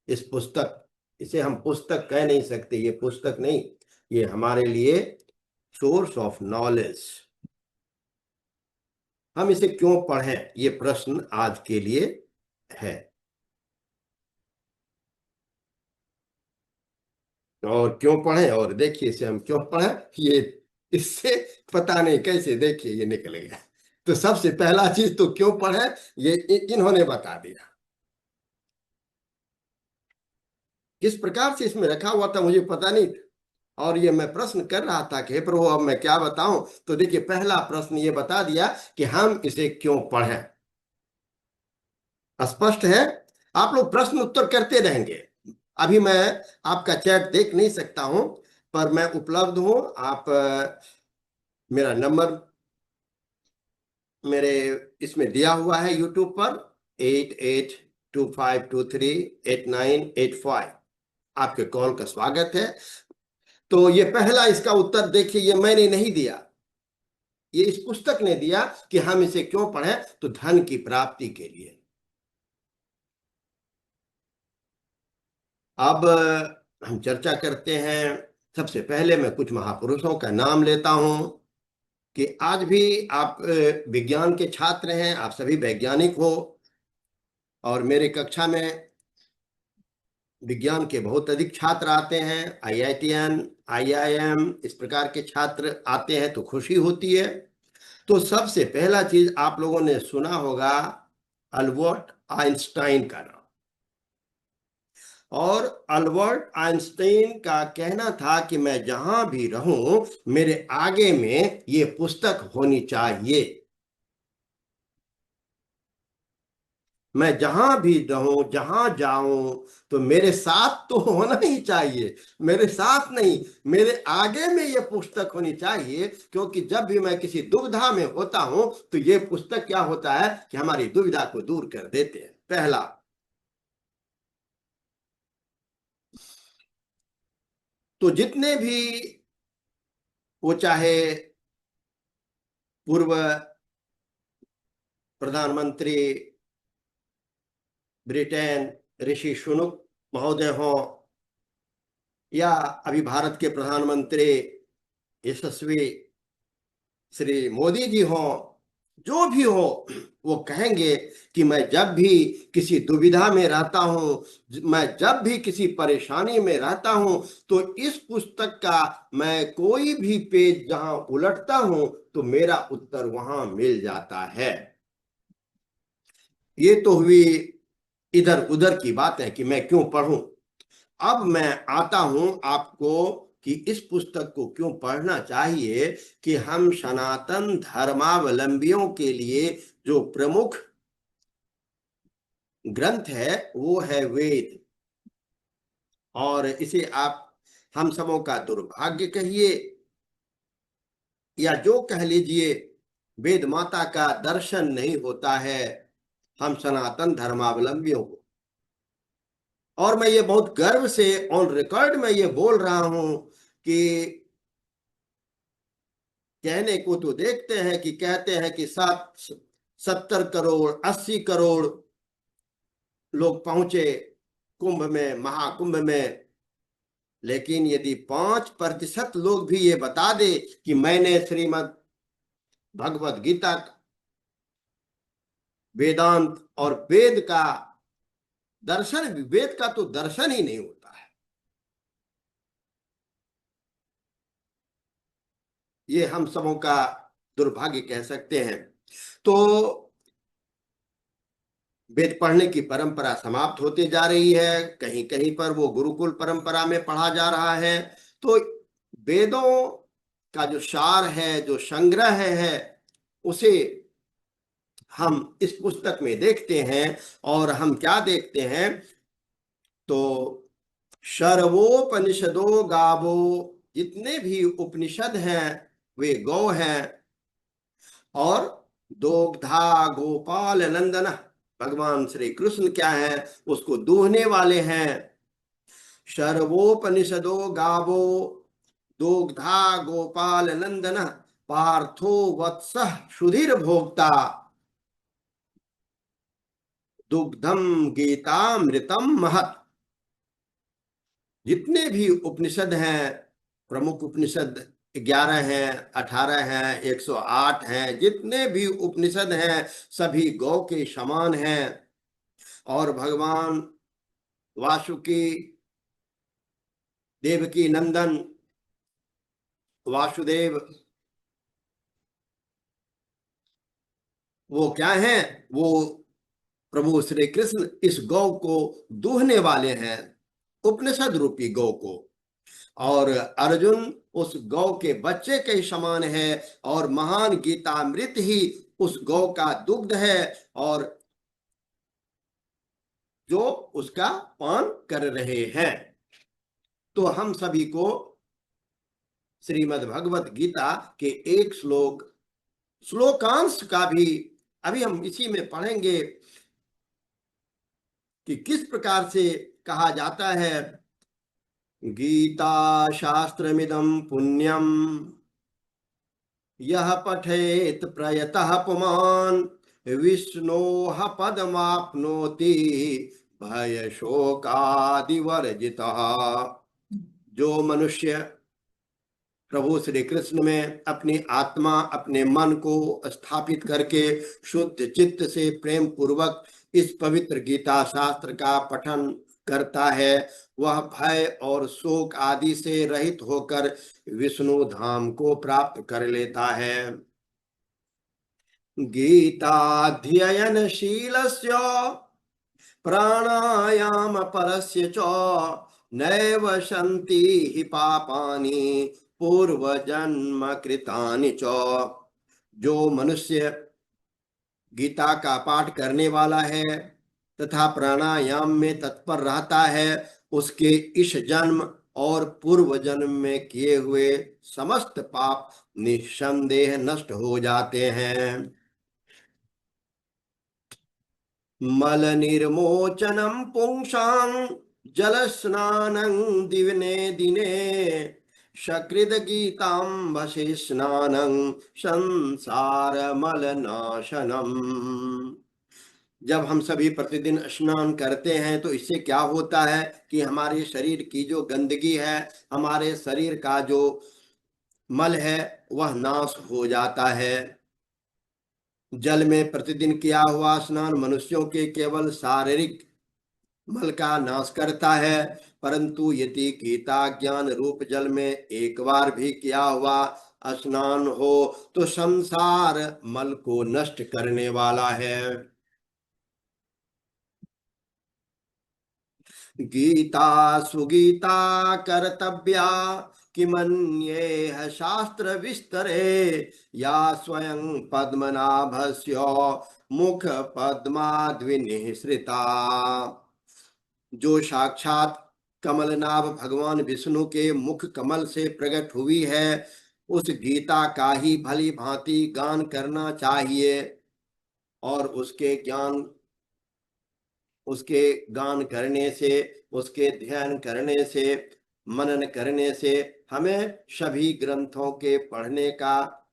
इस पुस्तक, इसे हम पुस्तक कह नहीं सकते, ये पुस्तक नहीं, ये हमारे लिए सोर्स ऑफ नॉलेज। हम इसे क्यों पढ़ें, ये प्रश्न आज के लिए है। और क्यों पढ़ें, और देखिए इसे हम क्यों पढ़ें, ये इससे पता नहीं कैसे देखिए ये निकलेगा। तो सबसे पहला चीज तो क्यों पढ़ें, ये इन्होंने बता दिया। किस प्रकार से इसमें रखा हुआ था मुझे पता नहीं था, और ये मैं प्रश्न कर रहा था कि हे प्रभु अब मैं क्या बताऊं। तो देखिए पहला प्रश्न ये बता दिया कि हम इसे क्यों पढ़ें। स्पष्ट है। आप लोग प्रश्न उत्तर करते रहेंगे। अभी मैं आपका चैट देख नहीं सकता हूं, पर मैं उपलब्ध हूं। आप मेरा नंबर मेरे इसमें दिया हुआ है यूट्यूब पर, 8825238985। आपके कॉल का स्वागत है। तो ये पहला इसका उत्तर देखिए, ये मैंने नहीं दिया, ये इस पुस्तक ने दिया कि हम इसे क्यों पढ़ें, तो धन की प्राप्ति के लिए। अब हम चर्चा करते हैं। सबसे पहले मैं कुछ महापुरुषों का नाम लेता हूं कि आज भी आप विज्ञान के छात्र हैं, आप सभी वैज्ञानिक हो, और मेरे कक्षा में विज्ञान के बहुत अधिक छात्र आते हैं, IITN, IIM इस प्रकार के छात्र आते हैं, तो खुशी होती है। तो सबसे पहला चीज आप लोगों ने सुना होगा अल्बर्ट आइंस्टाइन का नाम। और अल्बर्ट आइंस्टाइन का कहना था कि मैं जहां भी रहूं मेरे आगे में ये पुस्तक होनी चाहिए। मैं जहां भी रहूं, जहां जाऊं, तो मेरे साथ तो होना ही चाहिए। मेरे साथ नहीं, मेरे आगे में ये पुस्तक होनी चाहिए, क्योंकि जब भी मैं किसी दुविधा में होता हूं तो ये पुस्तक क्या होता है कि हमारी दुविधा को दूर कर देते हैं। पहला। तो जितने भी, वो चाहे पूर्व प्रधानमंत्री ब्रिटेन ऋषि सुनक महोदय हो, या अभी भारत के प्रधानमंत्री यशस्वी श्री मोदी जी हो, जो भी हो, वो कहेंगे कि मैं जब भी किसी दुविधा में रहता हूं, मैं जब भी किसी परेशानी में रहता हूं, तो इस पुस्तक का मैं कोई भी पेज जहां उलटता हूं तो मेरा उत्तर वहां मिल जाता है। ये तो हुई इधर उधर की बात है कि मैं क्यों पढ़ूं। अब मैं आता हूं आपको कि इस पुस्तक को क्यों पढ़ना चाहिए, कि हम सनातन धर्मावलंबियों के लिए जो प्रमुख ग्रंथ है वो है वेद। और इसे आप हम सबों का दुर्भाग्य कहिए या जो कह लीजिए, वेद माता का दर्शन नहीं होता है हम सनातन धर्मावलंबियों को। और मैं ये बहुत गर्व से ऑन रिकॉर्ड में ये बोल रहा हूं कि कहने को तो देखते हैं कि कहते हैं कि 70 करोड़ 80 करोड़ लोग पहुंचे कुंभ में, महाकुंभ में। लेकिन यदि 5% लोग भी ये बता दे कि मैंने श्रीमद् भगवत गीता, वेदांत और वेद का दर्शन, वेद का तो दर्शन ही नहीं होता है, ये हम सबों का दुर्भाग्य कह सकते हैं। तो वेद पढ़ने की परंपरा समाप्त होती जा रही है, कहीं कहीं पर वो गुरुकुल परंपरा में पढ़ा जा रहा है। तो वेदों का जो सार है, जो संग्रह है, उसे हम इस पुस्तक में देखते हैं। और हम क्या देखते हैं, तो सर्वोपनिषदो गावो, जितने भी उपनिषद हैं वे गौ हैं। और दोग्धा गोपाल नंदन, भगवान श्री कृष्ण क्या है, उसको दूहने वाले हैं। सर्वोपनिषदो गावो दोग्धा गोपाल नंदन पार्थो वत्स सुधीर भोक्ता दुग्धम गीतामृतम महत। जितने भी उपनिषद हैं, प्रमुख उपनिषद 11 हैं, 18 हैं, 108 हैं, जितने भी उपनिषद हैं सभी गौ के समान हैं। और भगवान वासुकी, देवकी नंदन वासुदेव, वो क्या है, वो प्रभु श्री कृष्ण इस गौ को दूहने वाले हैं, उपनिषद रूपी गौ को। और अर्जुन उस गौ के बच्चे के समान है, और महान गीतामृत ही उस गौ का दुग्ध है, और जो उसका पान कर रहे हैं। तो हम सभी को श्रीमद् भगवत गीता के एक श्लोकांश का भी अभी हम इसी में पढ़ेंगे कि किस प्रकार से कहा जाता है। गीता शास्त्रमिदं पुण्यम यह पठेत प्रयतः पुमान् विष्णोः पदमाप्नोति भय शोकादिवर्जितः। जो मनुष्य प्रभु श्री कृष्ण में अपनी आत्मा, अपने मन को स्थापित करके शुद्ध चित्त से प्रेम पूर्वक इस पवित्र गीता शास्त्र का पठन करता है, वह भय और शोक आदि से रहित होकर विष्णु धाम को प्राप्त कर लेता है। गीताध्ययनशीलस्य प्राणायाम परस्य च नैव सन्ति हि पापानि पूर्वजन्म कृतानि च। जो मनुष्य गीता का पाठ करने वाला है तथा प्राणायाम में तत्पर रहता है, उसके इस जन्म और पूर्व जन्म में किए हुए समस्त पाप निस्संदेह नष्ट हो जाते हैं। मल निर्मोचनम पुंसां जल स्नानं दिवने दिने सकृद गीतांबसे स्नानं संसार मल नाशनम। जब हम सभी प्रतिदिन स्नान करते हैं तो इससे क्या होता है कि हमारे शरीर की जो गंदगी है, हमारे शरीर का जो मल है, वह नाश हो जाता है। जल में प्रतिदिन किया हुआ स्नान मनुष्यों के केवल शारीरिक मल का नाश करता है, परंतु यदि गीता ज्ञान रूप जल में एक बार भी किया हुआ स्नान हो तो संसार मल को नष्ट करने वाला है। गीता सुगीता कर्तव्या किमन्येह शास्त्र विस्तरे या स्वयं पद्मनाभस्य मुख पद्माद्विनिसृता। जो साक्षात कमलनाभ भगवान विष्णु के मुख कमल से प्रकट हुई है, उस गीता का ही भली भांति गान करना चाहिए। और उसके गान करने से, उसके ध्यान करने से, मनन करने से हमें सभी ग्रंथों के पढ़ने का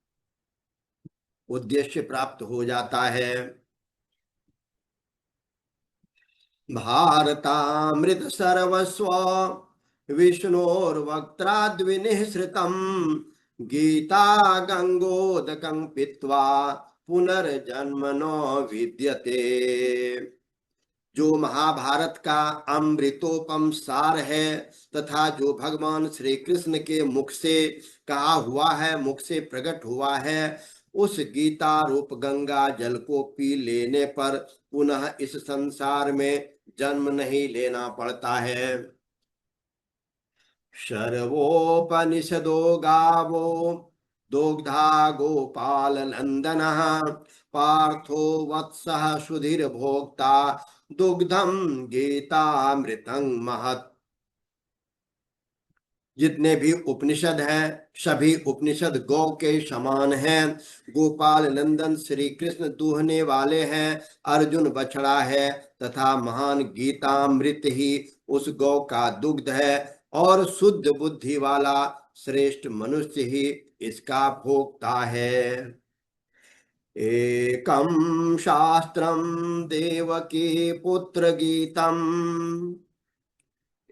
उद्देश्य प्राप्त हो जाता है। भारतामृत सर्वस्व विष्णोर्वक्त्राद्विनिःसृतं गीता गंगोदकं पीत्वा पुनर्जन्म न विद्यते। जो महाभारत का अमृतोपम सार है तथा जो भगवान श्री कृष्ण के मुख से कहा हुआ है, मुख से प्रकट हुआ है, उस गीता रूप गंगा जल को पी लेने पर पुनः इस संसार में जन्म नहीं लेना पड़ता है। सर्वोपनिषदो गावो दुग्धा गोपाल नंदन पार्थो वत्सः सुधीर भोक्ता दुग्धम गीतामृतं महत्। जितने भी उपनिषद हैं सभी उपनिषद गौ के समान हैं। गोपाल नंदन श्री कृष्ण दूहने वाले हैं, अर्जुन बछड़ा है तथा महान गीतामृत ही उस गौ का दुग्ध है, और शुद्ध बुद्धि वाला श्रेष्ठ मनुष्य ही इसका भोक्ता है। एकम शास्त्रम देवकी पुत्र गीतम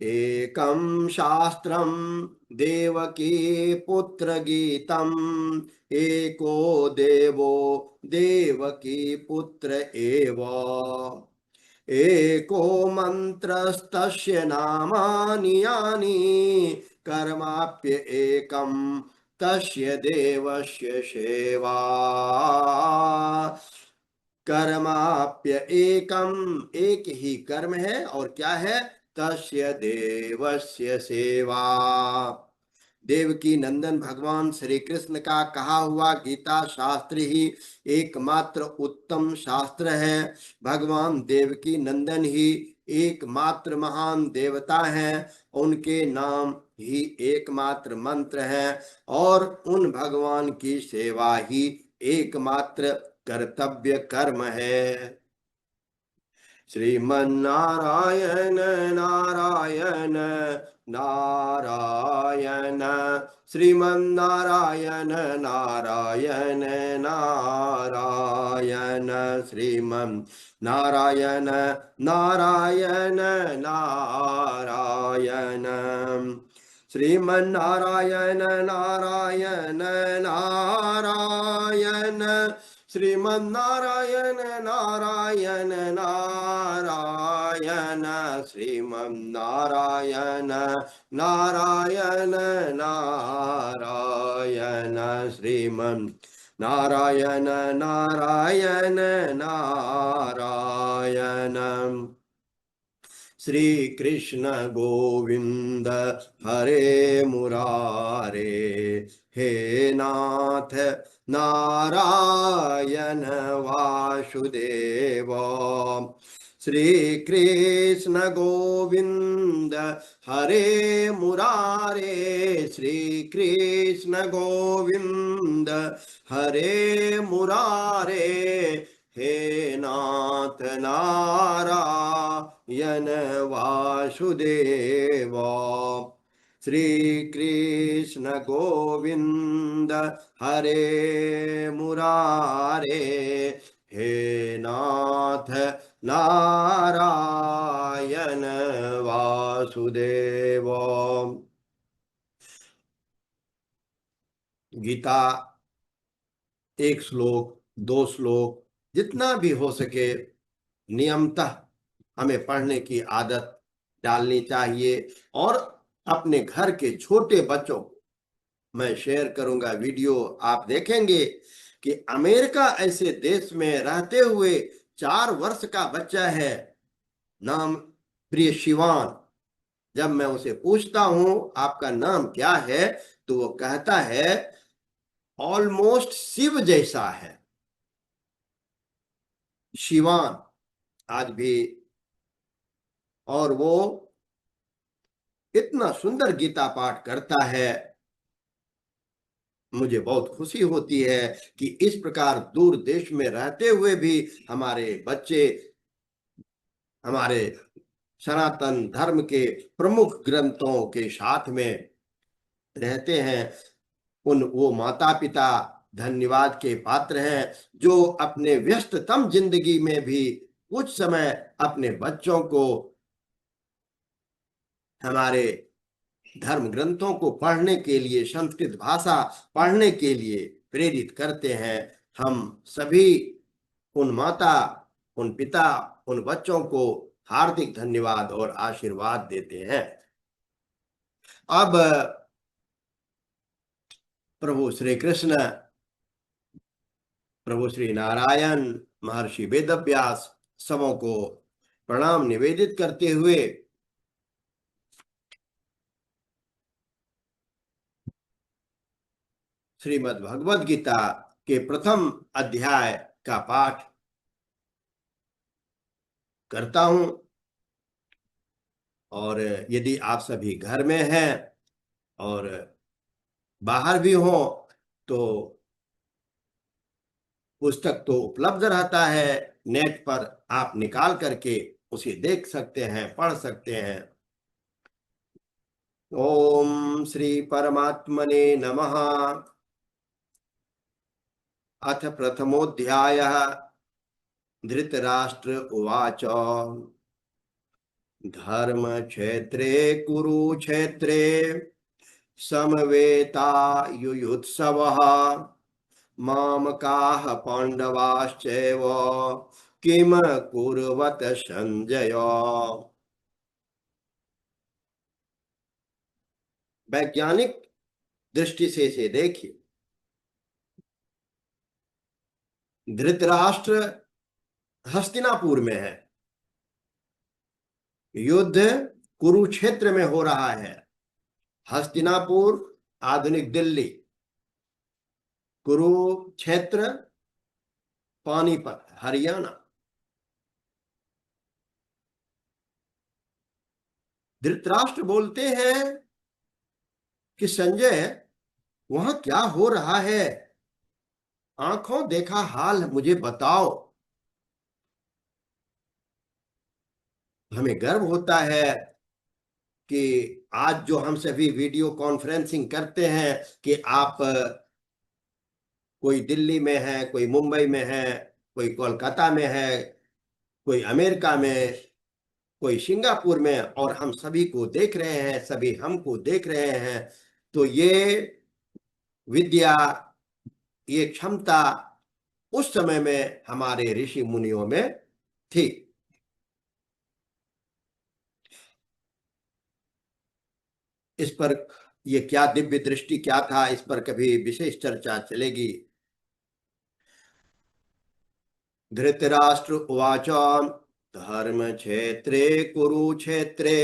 एकं शास्त्रं देवकी पुत्र गीतम् एको देवो देवकी पुत्र एव एको मन्त्रस्तस्य नामानि यानि कर्माप्य एकं तस्य देवस्य सेवा कर्माप्य एकम एक ही कर्म है और क्या है तस्य देवस्य सेवा देवकी नंदन भगवान श्री कृष्ण का कहा हुआ गीता शास्त्र ही एकमात्र उत्तम शास्त्र है। भगवान देवकी नंदन ही एकमात्र महान देवता हैं, उनके नाम ही एकमात्र मंत्र है और उन भगवान की सेवा ही एकमात्र कर्तव्य कर्म है। श्रीमन्नारायण नारायण नारायण श्रीमन्नारायण नारायण नारायण श्रीमन्नारायण नारायण नारायण श्रीमन्नारायण नारायण नारायण श्रीमन्नारायण नारायण नारायण श्रीमन्नारायण नारायण नारायण श्रीमन्नारायण नारायण नारायण श्री कृष्ण गोविंद हरे मुरारे हे नाथ नारायण वासुदेव श्री कृष्ण गोविंद हरे मुरारे श्री कृष्ण गोविंद हरे मुरारे हे नाथ नारायण वासुदेव श्री कृष्ण गोविंद हरे मुरारे हे नाथ नारायण वासुदेव। गीता एक श्लोक दो श्लोक जितना भी हो सके नियमतः हमें पढ़ने की आदत डालनी चाहिए और अपने घर के छोटे बच्चों को मैं शेयर करूंगा वीडियो, आप देखेंगे कि अमेरिका ऐसे देश में रहते हुए 4 वर्ष का बच्चा है, नाम प्रिय शिवान। जब मैं उसे पूछता हूं आपका नाम क्या है तो वो कहता है ऑलमोस्ट शिव जैसा है। शिवान आज भी, और वो इतना सुंदर गीता पाठ करता है। मुझे बहुत खुशी होती है कि इस प्रकार दूर देश में रहते हुए भी हमारे बच्चे हमारे सनातन धर्म के प्रमुख ग्रंथों के साथ में रहते हैं। उन वो माता पिता धन्यवाद के पात्र हैं जो अपने व्यस्ततम जिंदगी में भी कुछ समय अपने बच्चों को हमारे धर्म ग्रंथों को पढ़ने के लिए, संस्कृत भाषा पढ़ने के लिए प्रेरित करते हैं। हम सभी उन माता, उन पिता, उन बच्चों को हार्दिक धन्यवाद और आशीर्वाद देते हैं। अब प्रभु श्री कृष्ण, प्रभु श्री नारायण, महर्षि वेदव्यास सबों को प्रणाम निवेदित करते हुए श्रीमद् भगवद गीता के प्रथम अध्याय का पाठ करता हूं। और यदि आप सभी घर में हैं और बाहर भी हो तो पुस्तक तो उपलब्ध रहता है, नेट पर आप निकाल करके उसे देख सकते हैं, पढ़ सकते हैं। ओम श्री परमात्मने नमः। अथ प्रथमोऽध्यायः। धृतराष्ट्र उवाच धर्म क्षेत्रे कुरुक्षेत्रे समवेता युयुत्सवः मामकाः पांडवाश्चैव किम कुर्वत संजय। वैज्ञानिक दृष्टि से इसे देखिए। धृतराष्ट्र हस्तिनापुर में है, युद्ध कुरुक्षेत्र में हो रहा है। हस्तिनापुर आधुनिक दिल्ली, कुरुक्षेत्र पानीपत हरियाणा। धृतराष्ट्र बोलते हैं कि संजय, वहां क्या हो रहा है, आंखों देखा हाल मुझे बताओ। हमें गर्व होता है कि आज जो हम सभी वीडियो कॉन्फ्रेंसिंग करते हैं कि आप कोई दिल्ली में है, कोई मुंबई में है, कोई कोलकाता में है, कोई अमेरिका में, कोई सिंगापुर में, और हम सभी को देख रहे हैं, सभी हमको देख रहे हैं। तो ये विद्या, ये क्षमता उस समय में हमारे ऋषि मुनियों में थी। इस पर ये क्या दिव्य दृष्टि क्या था, इस पर कभी विशेष चर्चा चलेगी। धृतराष्ट्र उवाच धर्म क्षेत्रे कुरुक्षेत्रे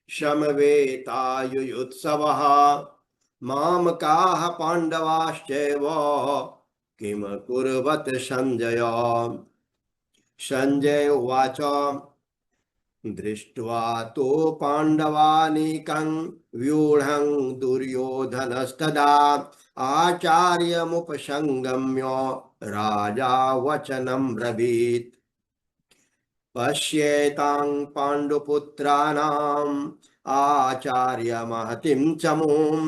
समवेतायुयुत्सवः मामकाः पांडवाश्चैव किम कुर्वत संजय। संजय उवाच दृष्ट्वा तो पाण्डवानीकं व्यूढं दुर्योधनस्तदा आचार्यमुपसंगम्य राजा वचनं ब्रवीत् पश्येतां पाण्डुपुत्राणाम् आचार्यमहतिं चमूं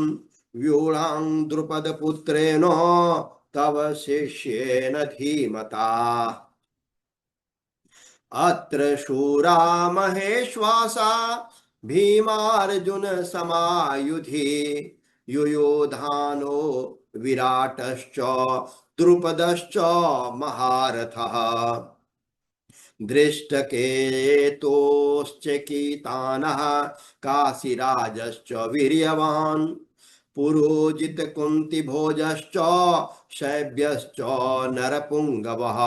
व्यूढां द्रुपदपुत्रेण तव शिष्येन धीमता अत्र शूरा महेश्वासा भीमार्जुन समायुधि युयोधानो विराटश्च द्रुपदश्च महारथः दृष्टकेतोश्च कीतानः काशीराजश्च वीर्यवान् पुरोजित कुन्तिभोजश्च शैब्यश्च नरपुङ्गवः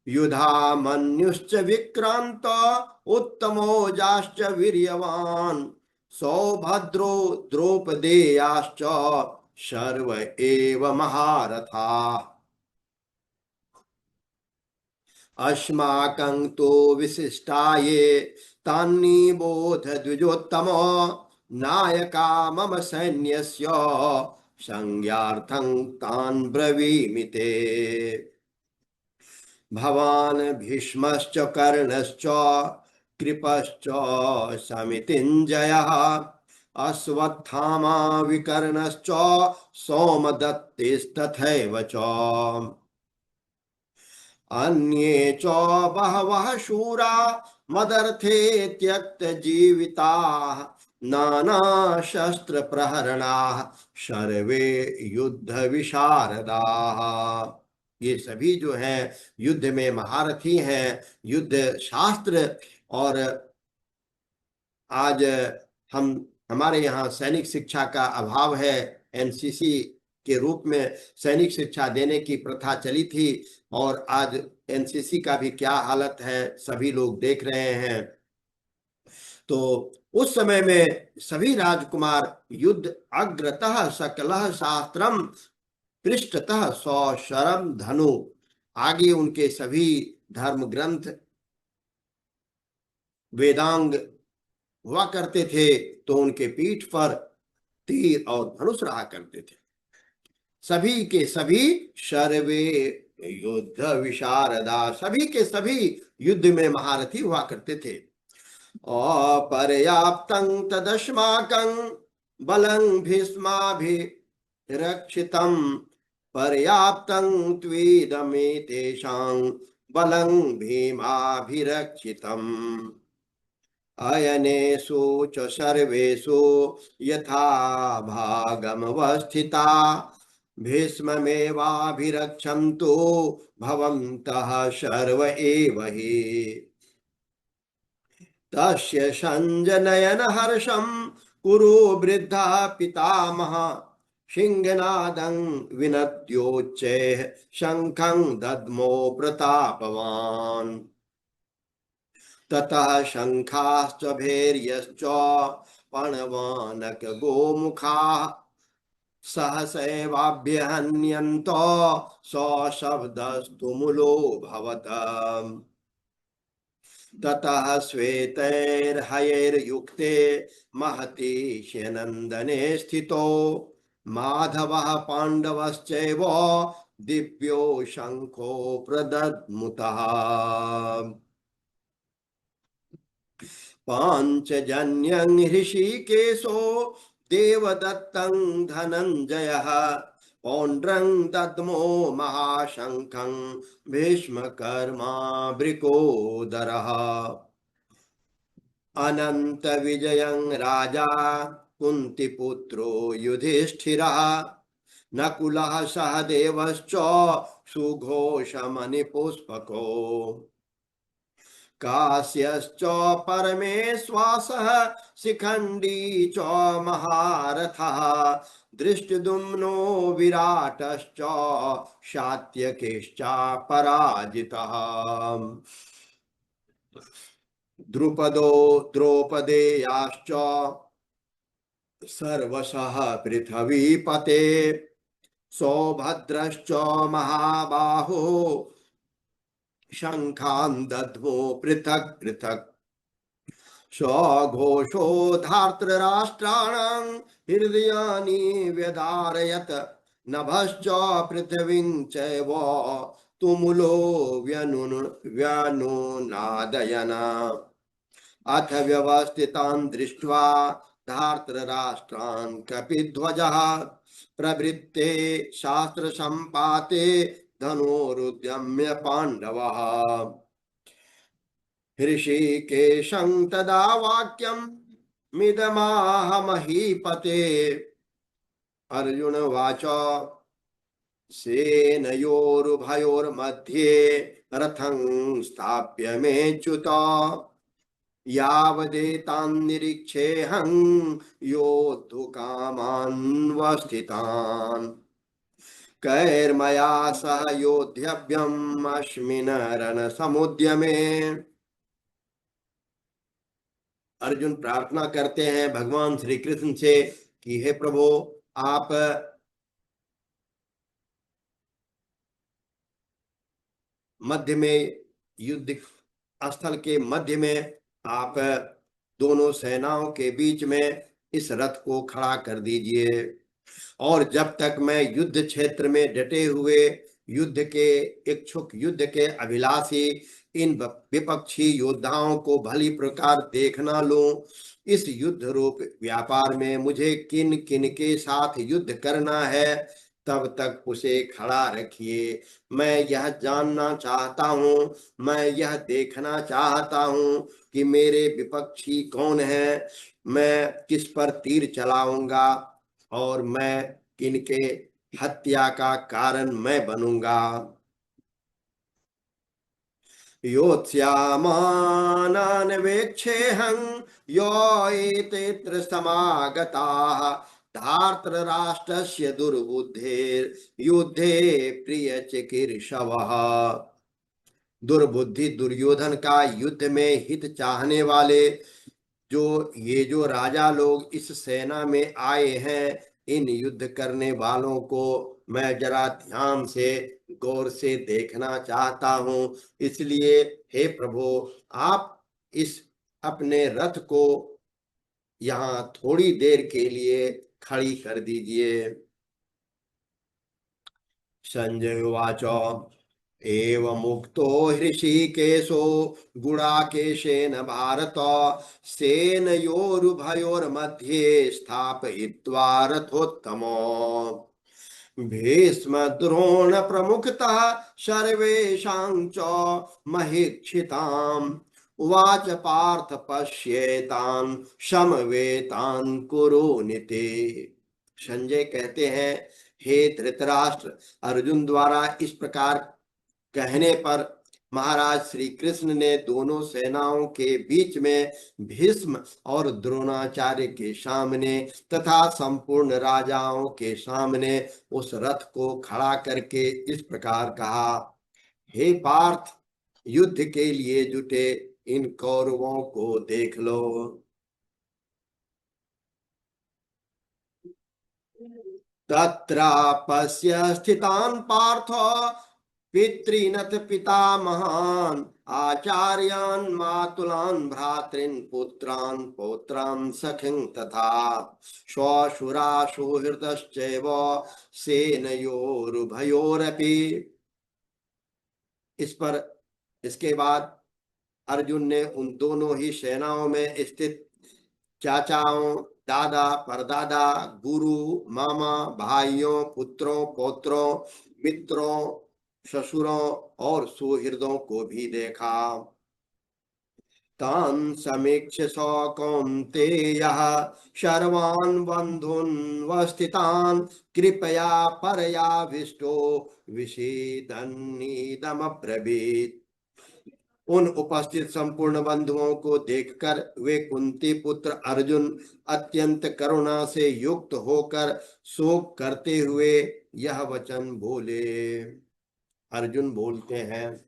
युधामन्युश्च विक्रांत उत्तमोजाश्च वीर्यवान् सौभद्रो द्रौपदेयाश्च सर्व एव महारथा अस्माकं तो विशिष्टाये तान्निबोध द्विजोत्तम नायका मम सैन्यस्य संज्ञार्थं तान् ब्रवीमि ते भवान् भीष्मश्च कर्णश्च कृपश्च समितिञ्जयः अश्वत्थामा विकर्णश्च सोमदत्तिस्तथैव च अन्ये च बहवः शूरा मदर्थे त्यक्तजीविताः नानाशस्त्रप्रहरणाः सर्वे युद्धविशारदाः। ये सभी जो हैं युद्ध में महारथी हैं, युद्ध शास्त्र। और आज हम हमारे यहाँ सैनिक शिक्षा का अभाव है। एनसीसी के रूप में सैनिक शिक्षा देने की प्रथा चली थी, और आज एनसीसी का भी क्या हालत है सभी लोग देख रहे हैं। तो उस समय में सभी राजकुमार युद्ध अग्रतः सकलः शास्त्रम पृष्ठतः सौशरम धनु, आगे उनके सभी धर्म ग्रंथ वेदांग हुआ करते थे, तो उनके पीठ पर तीर और धनुष रहा करते थे। सभी के सभी सर्वे युद्ध विशारदा, सभी के सभी युद्ध में महारथी हुआ करते थे। अपर्याप्तं तदस्माकं बलं भीष्माभिरक्षितं पर्याप्तं त्वेदमेतेषां बलं भीमाभिरक्षितम्। अयनेषु च सर्वेषु यथा भागमवस्थिता भीष्ममेवाभिरक्षन्तु भवन्तः सर्व एव हि। तस्य संजनयन हर्षं कुरु वृद्धा पितामह सिंहनादं विनद्योच्चैः शंखं दद्मो प्रतापवान्। ततः शंखाश्च भैर्यश्च पणवानक गोमुखाः सहसैवाभ्यहन्यन्तो सशब्दस्तुमुलो भवत। ततः श्वेतैर्हयैर्युक्ते महति ह्यनन्दने स्थितो माधवः पाण्डवश्चैव दिव्यो शंखो प्रदद्मुतः। पाञ्चजन्यं हृषीकेशो देवदत्तं धनञ्जयः पौण्ड्रं दद्मो महाशङ्खं भीष्मकर्मा वृकोदरः। अनन्तविजयं राजा कुन्तीपुत्रो युधिष्ठिरः नकुलः सहदेवश्च सुघोषमणिपुष्पको काश्यश्च परमेश्वासः शिखण्डी च महारथः धृष्टद्युम्नो विराटश्च शात्यकिश्चापराजितः। द्रुपदो द्रौपदेयाश्च सर्वशः पृथ्वीपते सौभद्रश्च महाबाहो शंखान् दद्मो पृथक् पृथक्। स्वघोषो धार्तराष्ट्राणां हृदयानि व्यधारयत् नभश्च पृथिवीं चैव तुमुलो व्यनुनादयन्। अथ व्यवस्थितान् दृष्ट्वा धार्तराष्ट्रान् कपिध्वजः प्रवृत्ते शास्त्र संपाते धनुरुद्यम्य पांडवः। ऋषिकेशं तदा वाक्यं मिदमाह महीपते। अर्जुन उवाच सेनयोरुभयोर्मध्ये रथं स्थाप्य मेच्युत यावदेतान्निरीक्षेऽहं योद्धुकामान्वस्थितान् कैर्मया सह योद्धव्यम् अस्मिन् रणसमुद्यमे। अर्जुन प्रार्थना करते हैं भगवान श्री कृष्ण से कि हे प्रभु, आप मध्य में युद्ध स्थल के मध्य में आप दोनों सेनाओं के बीच में इस रथ को खड़ा कर दीजिए और जब तक मैं युद्ध क्षेत्र में डटे हुए युद्ध के इच्छुक युद्ध के अभिलाषी इन विपक्षी योद्धाओं को भली प्रकार देख ना लूं, इस युद्ध रूप व्यापार में मुझे किन किन के साथ युद्ध करना है तब तक उसे खड़ा रखिए। मैं यह जानना चाहता हूँ, मैं यह देखना चाहता हूँ कि मेरे विपक्षी कौन है, मैं किस पर तीर चलाऊंगा और मैं किनके हत्या का कारण मैं बनूंगा। योत्स्यामानवेक्षेऽहं यो एतेऽत्र समागताः धार्तराष्ट्रस्य दुर्बुद्धेर्युद्धे प्रियचिकीर्षवः। दुर्बुद्धि दुर्योधन का युद्ध में हित चाहने वाले जो राजा लोग इस सेना में आए हैं, इन युद्ध करने वालों को मैं जरा ध्यान से गौर से देखना चाहता हूं। इसलिए हे प्रभु, आप इस अपने रथ को यहाँ थोड़ी देर के लिए खड़ी कर दीजिए। संजय उवाच एवमुक्तो हृषीकेशो गुडाकेशेन भारत सेनयोरुभयोर्मध्ये स्थापयित्वा रथोत्तमो भीष्मद्रोण प्रमुखतः सर्वेषां च महीक्षिताम् उवाच पार्थ पश्येतान् समवेतान् कुरु नीते। संजय कहते हैं, हे धृतराष्ट्र, अर्जुन द्वारा इस प्रकार कहने पर महाराज श्री कृष्ण ने दोनों सेनाओं के बीच में भीष्म और द्रोणाचार्य के सामने तथा संपूर्ण राजाओं के सामने उस रथ को खड़ा करके इस प्रकार कहा, हे पार्थ, युद्ध के लिए जुटे इन कौरवों को देख लो। तत्रापश्य स्थितान् पार्थ पितॄनथ पितामहान् आचार्यान् मातुलान् भ्रातॄन् पुत्रान् पौत्रान् सखीन् तथा श्वशुरासुहृदश्चैव सेनयोरुभयोरपि। इस पर इसके बाद अर्जुन ने उन दोनों ही सेनाओं में स्थित चाचाओं, दादा, परदादा, गुरु, मामा, भाइयों, पुत्रों, पौत्रों, मित्रों, ससुरों और सुहृदों को भी देखा। तान् समीक्ष्य स कौन्तेयः सर्वान् बन्धून् वस्थितान् कृपया परयाविष्टो विषीदन्नीदमब्रवीत्। उन उपस्थित संपूर्ण बंधुओं को देखकर वे कुंती पुत्र अर्जुन अत्यंत करुणा से युक्त होकर शोक करते हुए यह वचन बोले। अर्जुन बोलते हैं,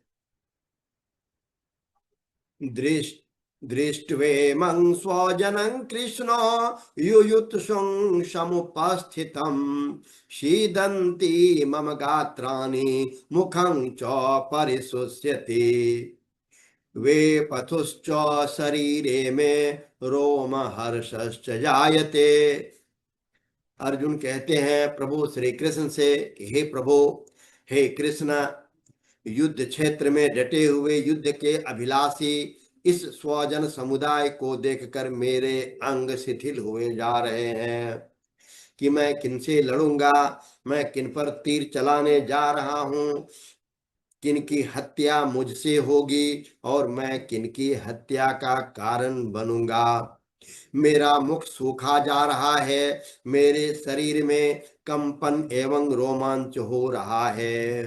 दृष्ट्वेमं स्वजनं कृष्ण युयुत्सुं समुपस्थितं सीदन्ति मम गात्राणि मुखं च परिशुष्यति वेपथुश्च शरीरे में रोम हर्षश्च जायते। अर्जुन कहते हैं प्रभु श्री कृष्ण से, हे प्रभु, हे कृष्ण, युद्ध क्षेत्र में डटे हुए युद्ध के अभिलाषी इस स्वजन समुदाय को देखकर मेरे अंग शिथिल हुए जा रहे हैं कि मैं किनसे लड़ूंगा, मैं किन पर तीर चलाने जा रहा हूं, किनकी हत्या मुझसे होगी और मैं किनकी हत्या का कारण बनूंगा। मेरा मुख सूखा जा रहा है, मेरे शरीर में कंपन एवं रोमांच हो रहा है।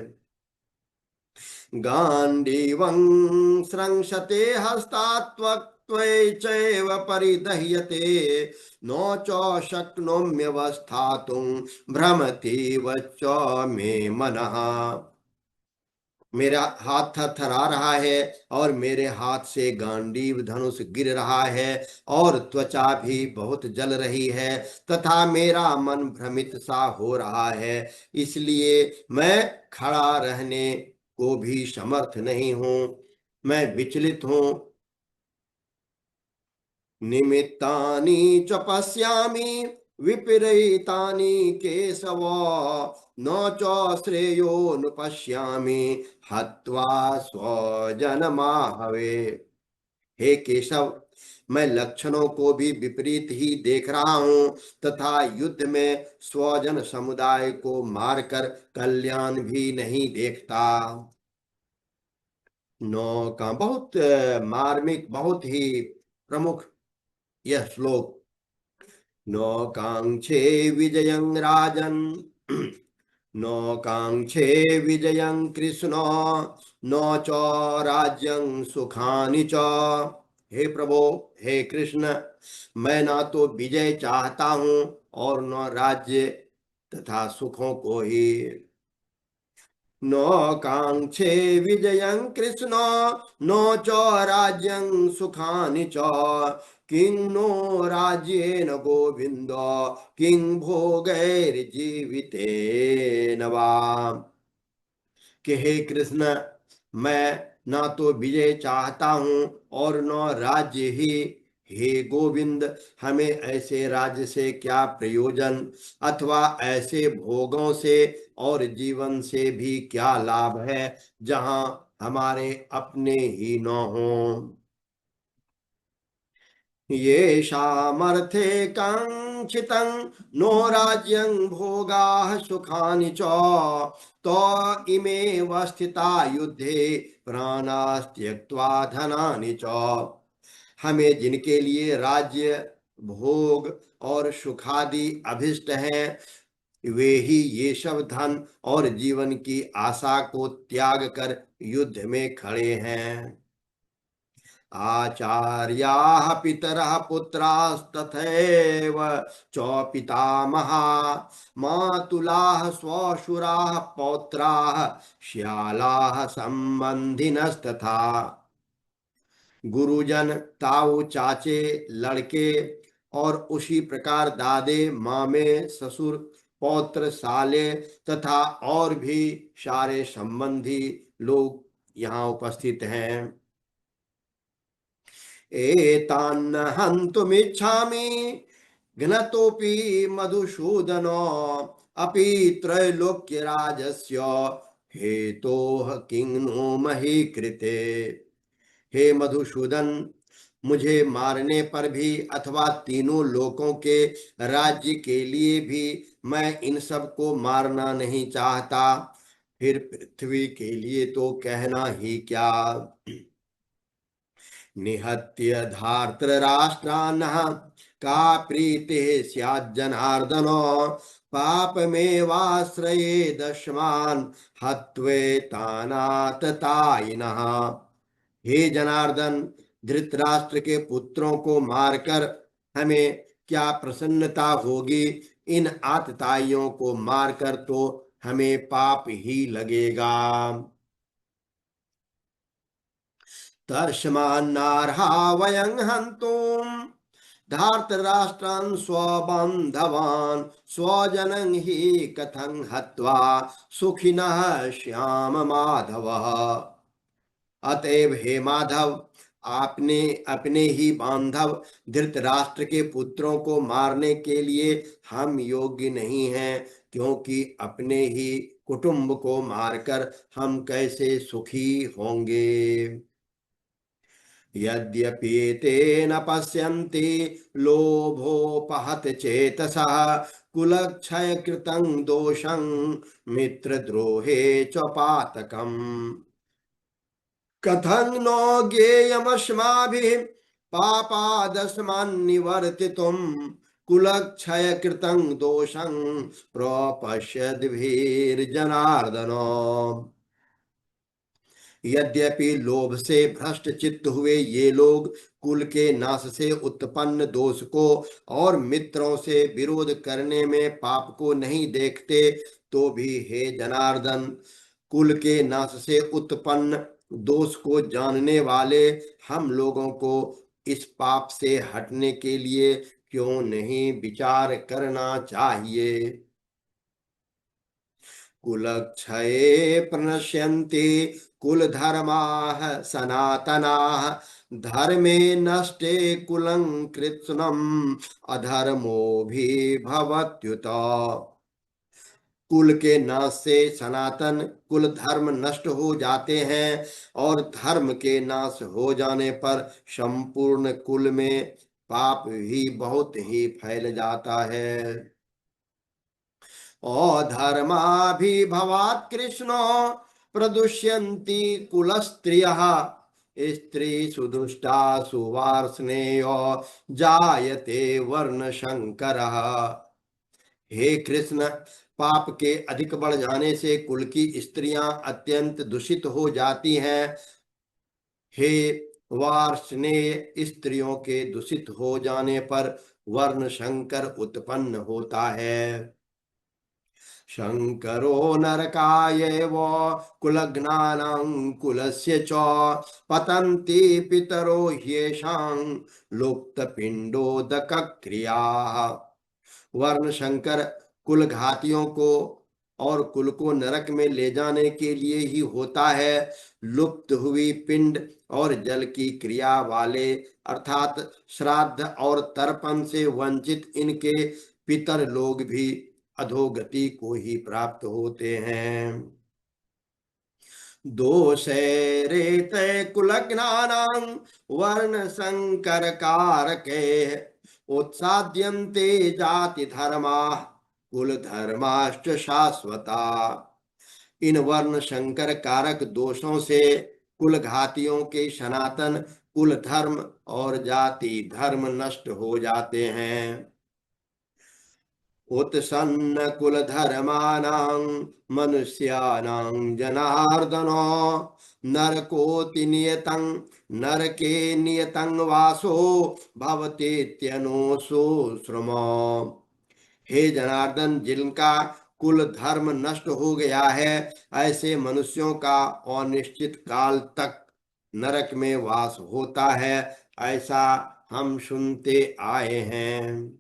गांडीवं स्रंशते हस्तात् त्वचैव परिदह्यते नो च शक्नोम्यवस्थातुं भ्रमतीव च मे मनः। मेरा हाथ थरथरा रहा है और मेरे हाथ से गांडीव धनुष गिर रहा है और त्वचा भी बहुत जल रही है तथा मेरा मन भ्रमित सा हो रहा है, इसलिए मैं खड़ा रहने को भी समर्थ नहीं हूं, मैं विचलित हूं। निमित्तानि च पश्यामि विपरीतानि केशव न च श्रेयोनुपश्यामि हत्वा स्वजनमाहवे। हे केशव, मैं लक्षणों को भी विपरीत ही देख रहा हूं तथा युद्ध में स्वजन समुदाय को मारकर कल्याण भी नहीं देखता। नौका बहुत मार्मिक, बहुत ही प्रमुख यह श्लोक। नौकांक्षे विजयं राजन् नौकांक्षे विजयं कृष्ण न च राज्यं सुखानि च। हे प्रभु, हे कृष्ण, मैं ना तो विजय चाहता हूं और न राज्य तथा सुखों को ही। न कांक्षे विजयं कृष्ण नो च राज्यं सुखानि च किं नो राज्येन गोविंद किं भोगैर्जीवितेन वा। कि हे कृष्ण, मैं ना तो विजय चाहता हूं और न राज्य ही। हे गोविंद, हमें ऐसे राज्य से क्या प्रयोजन अथवा ऐसे भोगों से और जीवन से भी क्या लाभ है जहां हमारे अपने ही न हों। ये सामर्थे कांक्षितं नो राज्यं भोगाः सुखानि च तो इमेव स्थिता युद्धे प्राणास्त्यक्त्वा धनानि च। हमें जिनके लिए राज्य, भोग और सुखादि अभिष्ट हैं, वे ही ये सब धन और जीवन की आशा को त्याग कर युद्ध में खड़े हैं। आचार्याः पितरः पुत्रास्तथैव च पितामहा मातुलाः श्वशुराः पौत्राः श्यालाः संबंधिनस्तथा। गुरुजन, ताऊ, चाचे, लड़के और उसी प्रकार दादे, मामे, ससुर, पौत्र, साले तथा और भी सारे संबंधी लोग यहाँ उपस्थित हैं। एतान्न हन्तुमिच्छामि घ्नतोऽपि मधुसूदनो अपि त्रैलोक्यराजस्य हेतोः किं नो मही कृते। हे मधुसूदन, मुझे मारने पर भी अथवा तीनों लोकों के राज्य के लिए भी मैं इन सब को मारना नहीं चाहता, फिर पृथ्वी के लिए तो कहना ही क्या। निहत्य धार्तराष्ट्रान्नः का प्रीतिः स्याज्जनार्दन पापमेवाश्रये दशमान् हत्वेतानाततायिनः। हे जनार्दन, धृतराष्ट्र के पुत्रों को मारकर हमें क्या प्रसन्नता होगी। इन आतताइयों को मारकर तो हमें पाप ही लगेगा। तर्षमान्नार्हा वयं हन्तुं धार्तराष्ट्रान् स्वबान्धवान् स्वजनं हि कथं हत्वा सुखिनः श्याम माधव। अतएव हे माधव, आपने अपने ही बांधव धृतराष्ट्र के पुत्रों को मारने के लिए हम योग्य नहीं हैं, क्योंकि अपने ही कुटुंब को मारकर हम कैसे सुखी होंगे। यद्यपि न पश्यन्ति लोभोपहत चेतसः कुलक्षय कृतं दोषं मित्रद्रोहे च पातकम्। कथं नो ज्ञेयमस्माभिः पापादस्मान्निवर्तितुं कुलक्षय कृतं दोषं प्रपश्यद्भिर्जनार्दन। यद्यपि लोभ से भ्रष्ट चित्त हुए ये लोग कुल के नाश से उत्पन्न दोष को और मित्रों से विरोध करने में पाप को नहीं देखते, तो भी हे जनार्दन, कुल के नाश से उत्पन्न दोष को जानने वाले हम लोगों को इस पाप से हटने के लिए क्यों नहीं विचार करना चाहिए। कुलक्षये प्रणश्यन्ति कुलधर्माः सनातनाः धर्मे नष्टे कुलं कृत्स्नम् अधर्मोऽभिभवत्युत। कुल के नाश से सनातन कुल धर्म नष्ट हो जाते हैं और धर्म के नाश हो जाने पर संपूर्ण कुल में पाप भी बहुत ही फैल जाता है। अधर्माभिभवात् कृष्णो प्रदुष्यन्ति कुलस्त्रियः स्त्री सुदुष्टा सुवार्ष्णेयो जायते वर्ण शंकरः। हे कृष्ण, पाप के अधिक बढ़ जाने से कुल की स्त्रियां अत्यंत दूषित हो जाती हैं। हे वार्ष्णेय, स्त्रियों के दूषित हो जाने पर वर्ण शंकर उत्पन्न होता है। शंकरो नरकायैव कुलघ्नानां कुलस्य च पतन्ति पितरो ह्येषां लुप्तपिंडोदक क्रियाः। वर्ण शंकर कुल घातियों को और कुल को नरक में ले जाने के लिए ही होता है। लुप्त हुई पिंड और जल की क्रिया वाले अर्थात श्राद्ध और तर्पण से वंचित इनके पितर लोग भी अधोगति को ही प्राप्त होते हैं। दोषैरेते कुलज्ञानां वर्ण संकर कारके उत्साद्यन्ते जाति धर्मा कुल धर्माश्च शाश्वता। इन वर्ण संकर कारक दोषों से कुल घातियों के सनातन कुल धर्म और जाति धर्म नष्ट हो जाते हैं। उत्सन्न कुल धर्माणां मनुष्याणां जनार्दन नरकोति नियतं नरके नियतं वासो भवतीत्यनुसो श्रम। हे जनार्दन, जिनका कुल धर्म नष्ट हो गया है ऐसे मनुष्यों का अनिश्चित काल तक नरक में वास होता है, ऐसा हम सुनते आए हैं।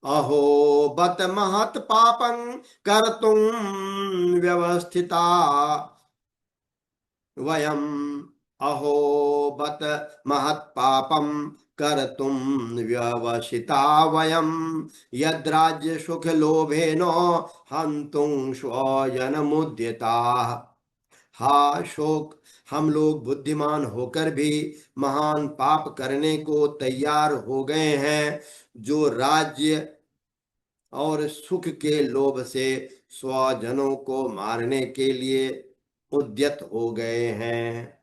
अहो बत महत पापं कर्तुं व्यवस्थिता वयम्। अहो बत महत पापं कर्तुं व्यवसिता वयम्। यद्राज्य सुख लोभेन हन्तुं स्वजनमुद्यताः। हा शोक, हम लोग बुद्धिमान होकर भी महान पाप करने को तैयार हो गए हैं, जो राज्य और सुख के लोभ से स्वजनों को मारने के लिए उद्यत हो गए हैं।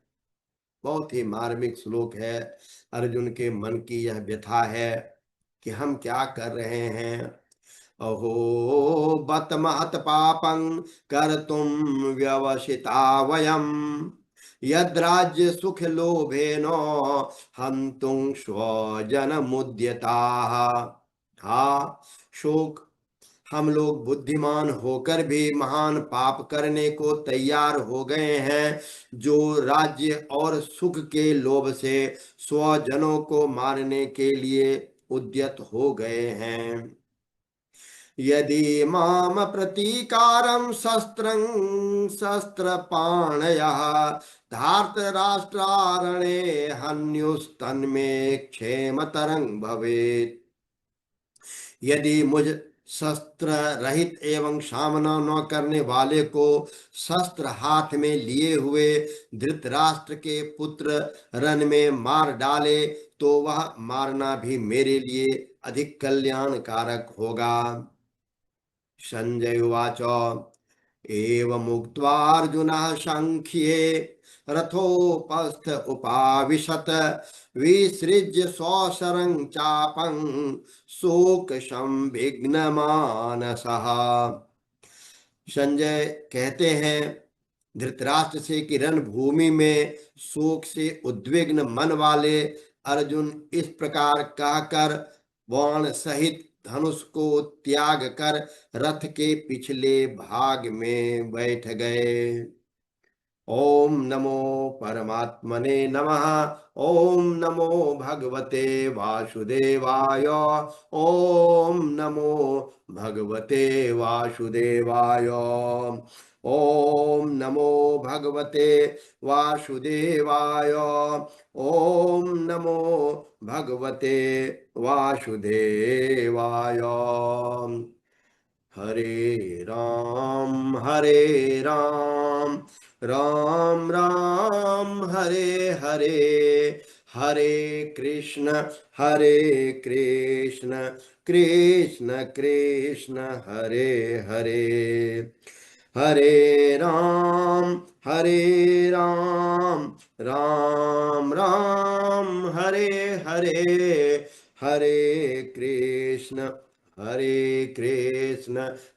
बहुत ही मार्मिक श्लोक है। अर्जुन के मन की यह व्यथा है कि हम क्या कर रहे हैं। अहो बत महत पापं कर्तुं व्यवसिता वयम्। यद्राज्य सुख लोभेन हन्तुं स्वजनमुद्यताः। हा शोक, हम लोग बुद्धिमान होकर भी महान पाप करने को तैयार हो गए हैं, जो राज्य और सुख के लोभ से स्वजनों को मारने के लिए उद्यत हो गए हैं। यदि माम प्रतीकारं शस्त्रं शस्त्रपाणयः धार्तराष्ट्रारणे हन्युस्तन्मे क्षेमतरं भवेत्। यदि मुझ शस्त्र रहित एवं सामना न करने वाले को शस्त्र हाथ में लिए हुए धृतराष्ट्र के पुत्र रण में मार डाले तो वह मारना भी मेरे लिए अधिक कल्याणकारक होगा। संजय उवाच एवमुक्त्वार्जुनः सांख्ये रथोपस्थ उपाविशत विसृज्य स्वशरं चापं शोक संविघ्न मानसः। संजय कहते हैं, धृतराष्ट्र से कि रणभूमि में शोक से उद्विग्न मन वाले अर्जुन इस प्रकार कहकर बाण सहित धनुष को त्याग कर रथ के पिछले भाग में बैठ गए। ओम नमो परमात्मने नमः। ओम नमो भगवते वासुदेवाय। ओम नमो भगवते वासुदेवाय। ओम नमो भगवते वासुदेवाय। ओम नमो भगवते वासुदेवाय। हरे राम राम राम हरे हरे, हरे कृष्ण कृष्ण कृष्ण हरे हरे, हरे राम राम राम हरे हरे, हरे कृष्ण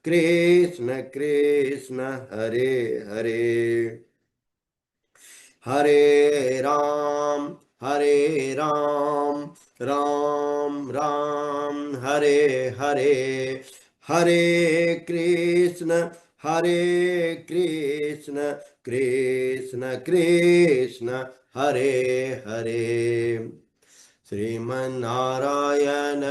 कृष्ण कृष्ण हरे हरे, हरे राम राम राम हरे हरे, हरे कृष्ण कृष्ण कृष्ण हरे हरे। श्रीमन्नारायण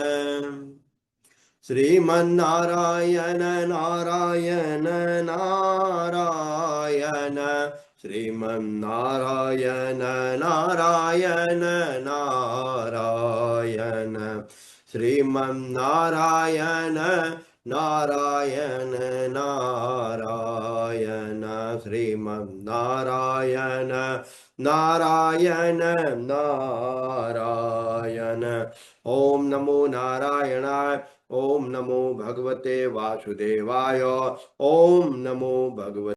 श्रीमन्नारायण नारायण नारायण, श्रीमन्नारायण नारायण नारायण, श्रीमन्नारायण नारायण नारायण श्रीमन्नारायण नारायण नारायण। ओम नमो नारायणाय। ओम नमो भगवते वासुदेवाय। ओम नमो भगवते